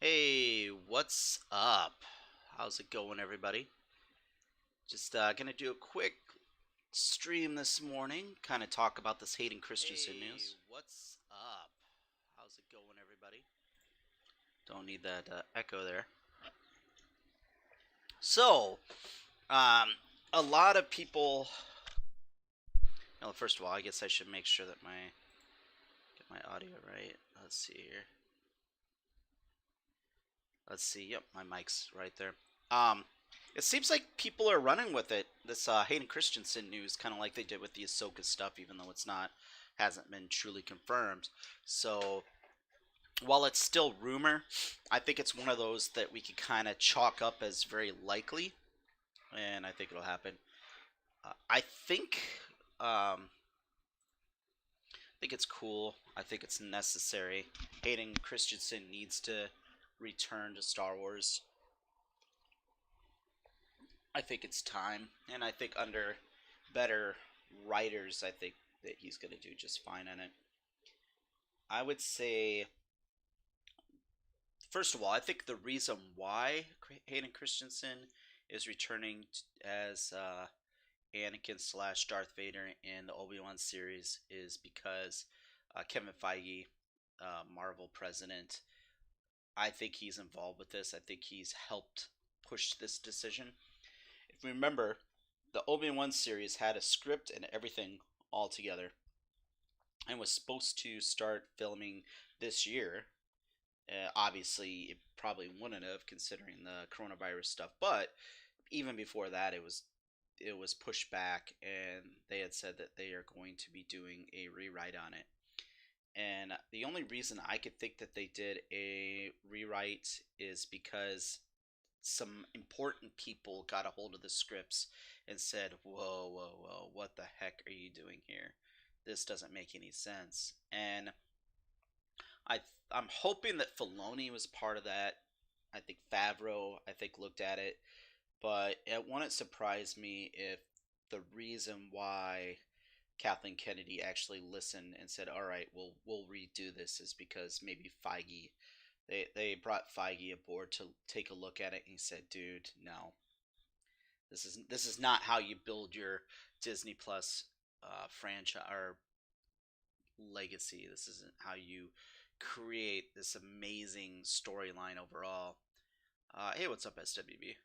Hey, what's up? How's it going, everybody? Just gonna do a quick stream this morning, kind of talk about this Hayden Christensen news. What's up? How's it going, everybody? Don't need that echo there. So, um, a lot of people. Well, first of all, I guess I should make sure that get my audio right. Let's see here. Let's see. Yep, my mic's right there. Um, it seems like people are running with it. This Hayden Christensen news, kind of like they did with the Ahsoka stuff, even though it's not hasn't been truly confirmed. So while it's still rumor, I think it's one of those that we could kind of chalk up as very likely, and I think it'll happen. I um, think it's cool. I think it's necessary. Hayden Christensen needs to return to Star Wars. I think it's time, and I think under better writers, I think that he's going to do just fine in it. I would say, first of all, I think the reason why Hayden Christensen is returning as Anakin slash Darth Vader in the Obi Wan series is because Kevin Feige, Marvel president, I think he's involved with this. I think he's helped push this decision. If we remember, the Obi Wan series had a script and everything all together, and was supposed to start filming this year. Obviously, it probably wouldn't have considering the coronavirus stuff, but even before that, it was pushed back, and they had said that they are going to be doing a rewrite on it. And the only reason I could think that they did a rewrite is because some important people got a hold of the scripts and said, "Whoa, whoa, whoa! What the heck are you doing here? This doesn't make any sense." And I I'm hoping that Filoni was part of that. I think Favreau looked at it, but it wouldn't surprise me if the reason why Kathleen Kennedy actually listened and said, "All right, we'll redo this," is because maybe Feige they brought Feige aboard to take a look at it, and he said, "Dude, no, this is not how you build your Disney Plus franchise or legacy. This isn't how you create this amazing storyline overall." Hey, what's up, SWB?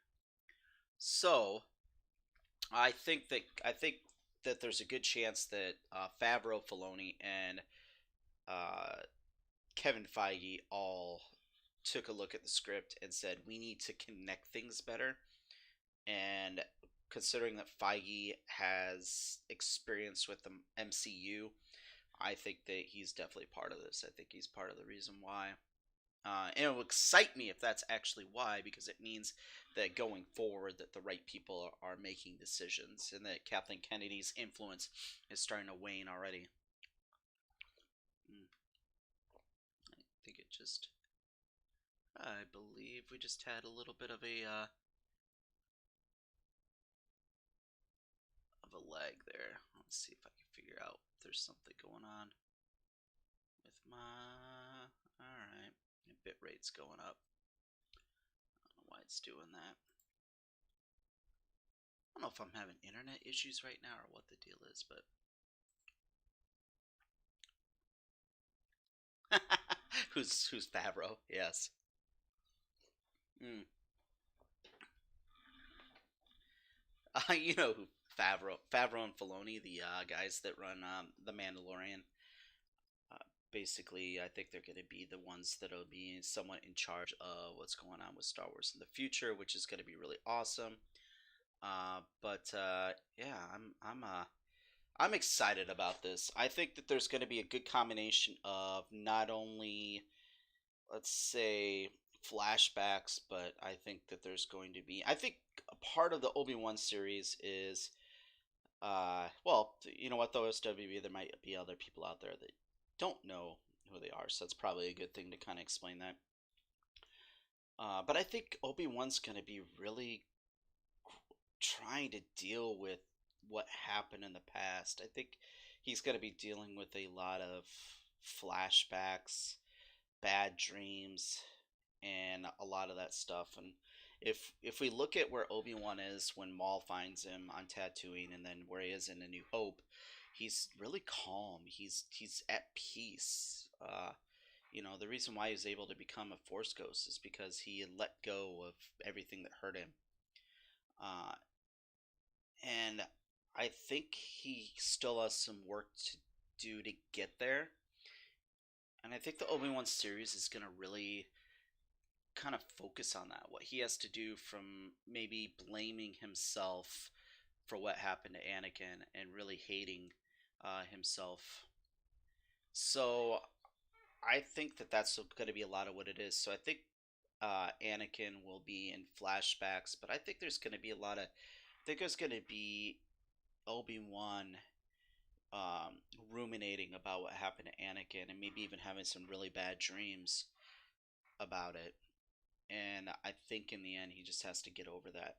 So I think that there's a good chance that Favreau, Filoni, and uh, Kevin Feige all took a look at the script and said we need to connect things better. And considering that Feige has experience with the MCU, I think that he's definitely part of this. I think he's part of the reason why. And it will excite me if that's actually why, because it means that going forward, that the right people are making decisions, and that Kathleen Kennedy's influence is starting to wane already. Mm, I think it just. I believe we just had a little bit of a lag there. Let's see if I can figure out if there's something going on with my. All right, bit rate's going up. I don't know why it's doing that. I don't know if I'm having internet issues right now or what the deal is, but who's Favreau? Yes. Mm. You know who Favreau and Filoni, the guys that run the Mandalorian. Uh, Basically, I think they're going to be the ones that'll be somewhat in charge of what's going on with Star Wars in the future, which is going to be really awesome. But yeah, I'm excited about this. I think that there's going to be a good combination of not only, let's say, flashbacks, but I think that there's going to be. I think a part of the Obi Wan series is, well, you know what though, SWB, there might be other people out there that don't know who they are, so that's probably a good thing to kind of explain that. But I think Obi Wan's going to be really trying to deal with what happened in the past. I think he's going to be dealing with a lot of flashbacks, bad dreams, and a lot of that stuff. And if we look at where Obi Wan is when Maul finds him on Tatooine, and then where he is in A New Hope, he's really calm. He's at peace. The reason why he was able to become a Force Ghost is because he had let go of everything that hurt him. Uh, and I think he still has some work to do to get there. And I think the Obi Wan series is going to really kind of focus on that. What he has to do from maybe blaming himself for what happened to Anakin and really hating himself. So I think that that's going to be a lot of what it is. So I think Anakin will be in flashbacks, but I think there's going to be a lot of. I think there's going to be Obi Wan um, ruminating about what happened to Anakin, and maybe even having some really bad dreams about it. And I think in the end, he just has to get over that.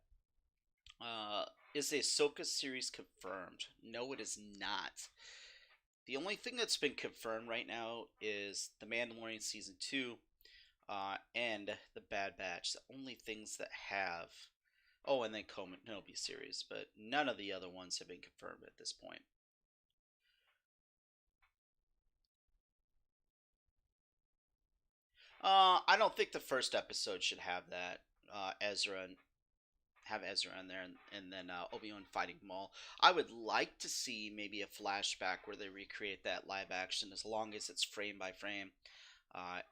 Uh, is the Ahsoka series confirmed? No, it is not. The only thing that's been confirmed right now is The Mandalorian Season 2 and The Bad Batch. The only things that have. Oh, and then Kenobi series, but none of the other ones have been confirmed at this point. I don't think the first episode should have that. Ezra and have Ezra in there, and then Obi Wan fighting Maul. I would like to see maybe a flashback where they recreate that live action, as long as it's frame by frame,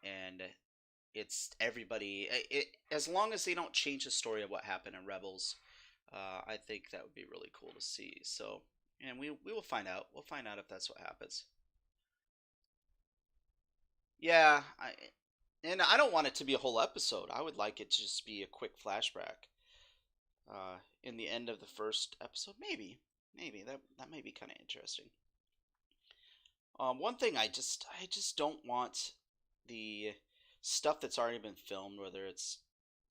and it's everybody. As long as they don't change the story of what happened in Rebels, I think that would be really cool to see. So, and we will find out. We'll find out if that's what happens. Yeah, and I don't want it to be a whole episode. I would like it to just be a quick flashback in the end of the first episode. Maybe that might be kind of interesting. One thing I just don't want the stuff that's already been filmed, whether it's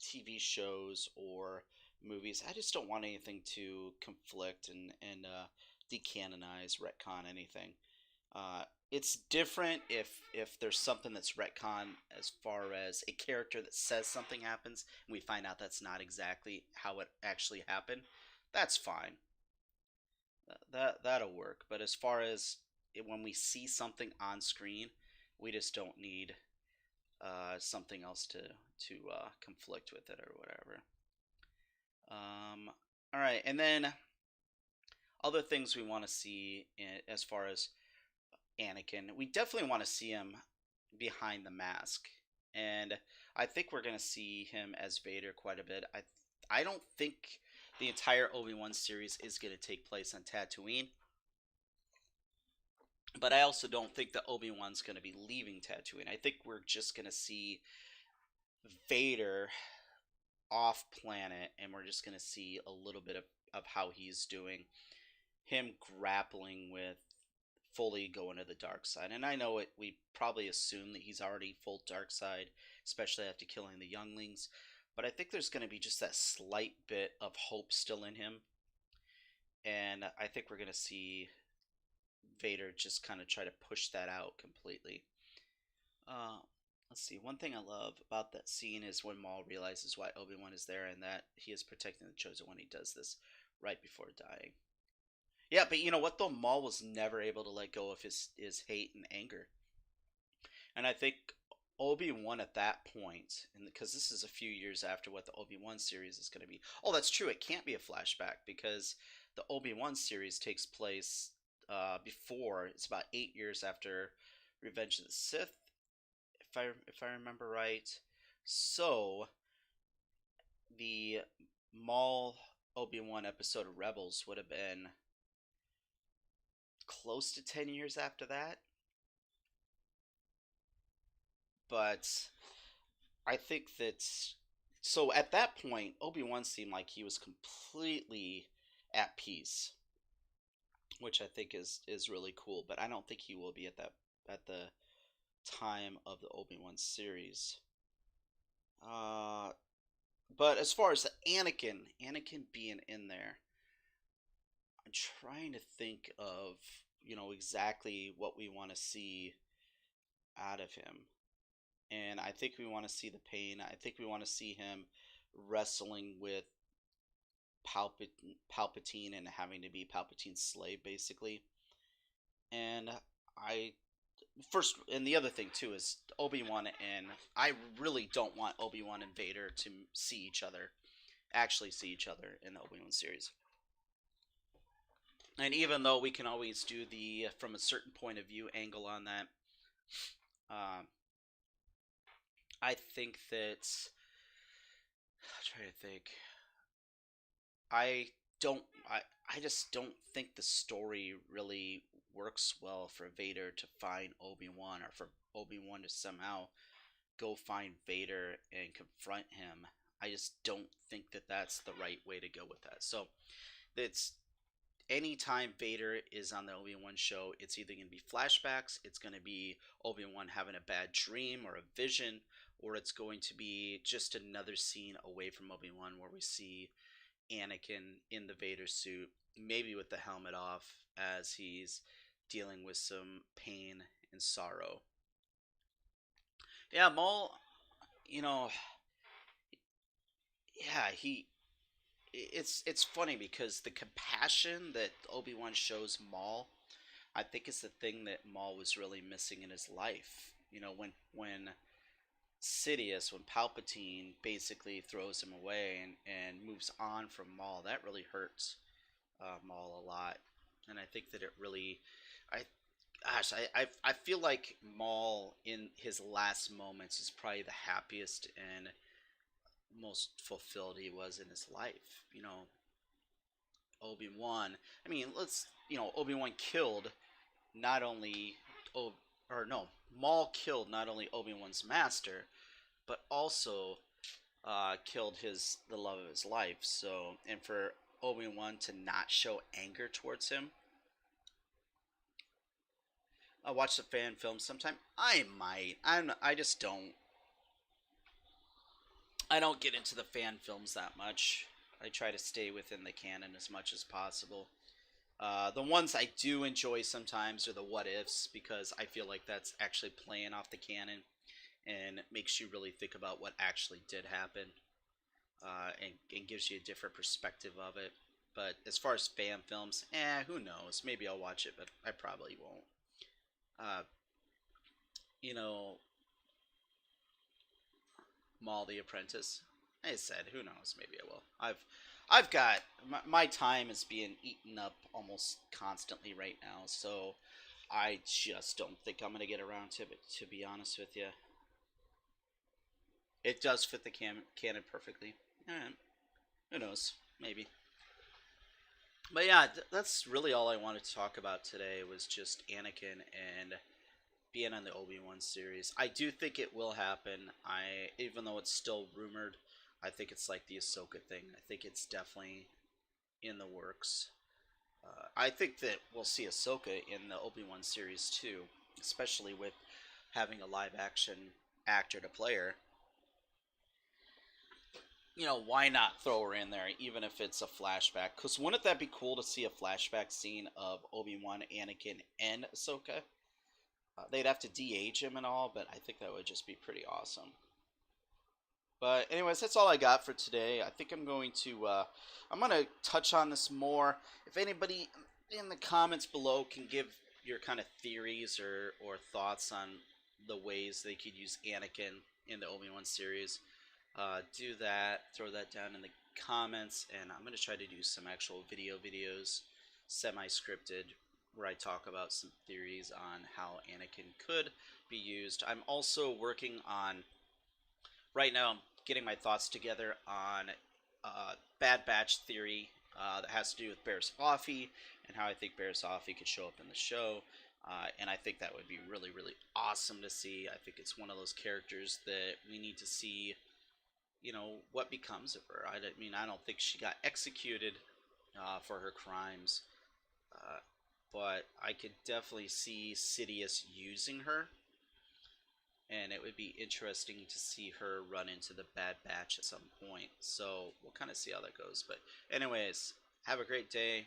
TV shows or movies. I just don't want anything to conflict and decanonize, retcon anything. It's different if there's something that's retcon as far as a character that says something happens and we find out that's not exactly how it actually happened. That's fine. That'll work. But as far as when we see something on screen, we just don't need something else to conflict with it or whatever. All right, and then other things we want to see as far as Anakin, we definitely want to see him behind the mask, and I think we're gonna see him as Vader quite a bit. I don't think the entire Obi Wan series is gonna take place on Tatooine, but I also don't think that Obi Wan's gonna be leaving Tatooine. I think we're just gonna see Vader off planet, and we're just gonna see a little bit of how he's doing, him grappling with fully going to the dark side. And I know it. We probably assume that he's already full dark side, especially after killing the younglings. But I think there's going to be just that slight bit of hope still in him, and I think we're going to see Vader just kind of try to push that out completely. Uh, let's see. One thing I love about that scene is when Maul realizes why Obi Wan is there and that he is protecting the Chosen when he does this right before dying. Yeah, but you know what though? Maul was never able to let go of his hate and anger, and I think Obi Wan at that point, and because this is a few years after what the Obi Wan series is going to be. Oh, that's true. It can't be a flashback because the Obi Wan series takes place before. It's about 8 years after Revenge of the Sith, if I remember right. So the Maul Obi Wan episode of Rebels would have been close to 10 years after that. But I think that so at that point, Obi Wan seemed like he was completely at peace, which I think is really cool. But I don't think he will be at the time of the Obi Wan series. Uh, but as far as the Anakin being in there, I'm trying to think of exactly what we want to see out of him. and I think we want to see the pain. I think we want to see him wrestling with Palpatine and having to be Palpatine's slave, basically. And I first, and the other thing too is Obi Wan, and I really don't want Obi Wan and Vader to see each other, actually see each other in the Obi Wan series. And even though we can always do the from a certain point of view angle on that, um, I think that I'm trying to think. I don't. I just don't think the story really works well for Vader to find Obi Wan, or for Obi Wan to somehow go find Vader and confront him. I just don't think that that's the right way to go with that. So it's anytime Vader is on the Obi Wan show, it's either going to be flashbacks, it's going to be Obi Wan having a bad dream or a vision, or it's going to be just another scene away from Obi Wan where we see Anakin in the Vader suit, maybe with the helmet off, as he's dealing with some pain and sorrow. Yeah, Maul, you know, yeah, he. It's funny because the compassion that Obi Wan shows Maul, I think, is the thing that Maul was really missing in his life. When Sidious, when Palpatine basically throws him away and moves on from Maul, that really hurts Maul a lot, and I think that it really, I, gosh, I feel like Maul in his last moments is probably the happiest and most fulfilled he was in his life. Obi Wan. I mean, Obi Wan killed not only, oh, or no, Maul killed not only Obi Wan's master, but also killed the love of his life. So, and for Obi Wan to not show anger towards him, I watch the fan film sometime. I might. I just don't. I don't get into the fan films that much. I try to stay within the canon as much as possible. The ones I do enjoy sometimes are the what ifs, because I feel like that's actually playing off the canon and makes you really think about what actually did happen, and gives you a different perspective of it. But as far as fan films, who knows? Maybe I'll watch it, but I probably won't. Uh, you know, Maul the Apprentice. I said, who knows? Maybe I will. I've got my time is being eaten up almost constantly right now, so I just don't think I'm gonna get around to it. To be honest with you, it does fit the canon perfectly. Who knows? Maybe. But yeah, that's really all I wanted to talk about today was just Anakin and being on the Obi Wan series. I do think it will happen. Even though it's still rumored, I think it's like the Ahsoka thing. I think it's definitely in the works. I think that we'll see Ahsoka in the Obi Wan series too, especially with having a live action actor to play her. Why not throw her in there, even if it's a flashback? Because wouldn't that be cool to see a flashback scene of Obi Wan, Anakin, and Ahsoka? They'd have to de-age him and all, but I think that would just be pretty awesome. But anyways, that's all I got for today. I think I'm gonna touch on this more. If anybody in the comments below can give your kind of theories or thoughts on the ways they could use Anakin in the Obi-Wan series, do that. Throw that down in the comments, and I'm gonna try to do some actual videos, semi-scripted, where I talk about some theories on how Anakin could be used. I'm also working on right now. I'm getting my thoughts together on Bad Batch theory that has to do with Barriss Offee and how I think Barriss Offee could show up in the show. And I think that would be really, really awesome to see. I think it's one of those characters that we need to see, what becomes of her. I don't think she got executed for her crimes, uh, but I could definitely see Sidious using her, and it would be interesting to see her run into the Bad Batch at some point. So we'll kind of see how that goes. But anyways, have a great day.